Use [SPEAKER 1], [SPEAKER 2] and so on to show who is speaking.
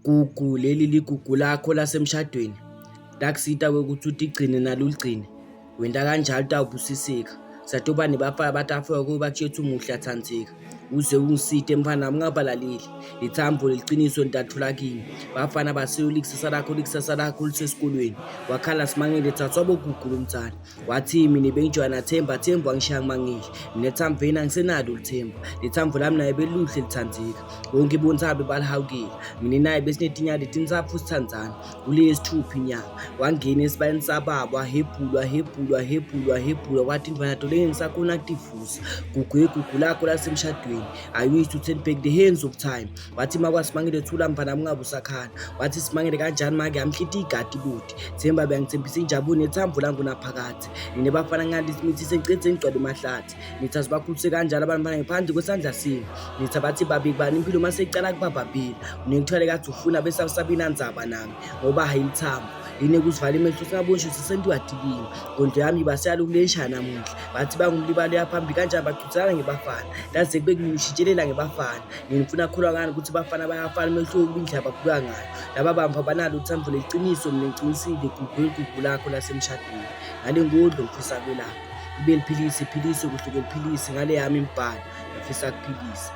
[SPEAKER 1] Gugu, leli ligugu lakho lasemshadweni, lakusita ukuthi utigcine nalo uligcine. Wenta kanjalo utawubusiseka. Satoba nebafana batafika kuba batshethu umuhle atsandzeka. Uze ungisite mfana nami ungabalaleli. Lithambo leliciniso ntathola kimi. Bafana basiyo likusasa lakho lisesikolweni. Wakhala Simangele thathwa bogugu lomntana. Wathi mina bengijoyina Themba wangishaya ngimangele. Mina Thamveni angisenalo lithemba. Lithambo lami naye beluhle lithandzeka. Bonke bonsabe balihawukile. Mina naye besinetinyalo letinsapho sithandzana. Kule sithupha inyanga. Wangena esibayeni sababa wahebhulwa wathi mfana tole ngisakhona akutivusa. Gugu lakho lasemshadweni. I wish to turn back the hands of time. Wathi makwaSimangele thula mfana ungabe usakhala. Wathi Simangele kanjani manje amhliti igadi buti. Themba bengithembisa injabulo nethambo langu naphakathi. Nine bafana ngani simithi sengicede ngigcwele mahlathi. Nithi asibakhulise kanjalo abantwana ngaphandle kwesandla sini. Nithi abathi babi bani impilo mase icala kubababhila. Unengithwele kathi ufuna bese usabina ndzaba nami ngoba hayilithamba. Line kuzivala imehlo singabonshi sisentiwadikini. Kondlo yami basiyala ukulesha namuhla. Bathi bangumlibalo yaphambi kanjani bachuthelana ngebafana. Laze kube ngishitshelela ngebafana. Ngifuna kholwa ngani ukuthi bafana bayafana mehlo ubindla babuka ngayo. Laba bamva banalo uthambo leqiniso mina ngiqinisile gugu lakho lasemshadweni. Ngale ngodlo ngifisa kwelapha. Ibe liphilise kuhluke liphilise ngale yami imibhalo ngifisa kuphilisa.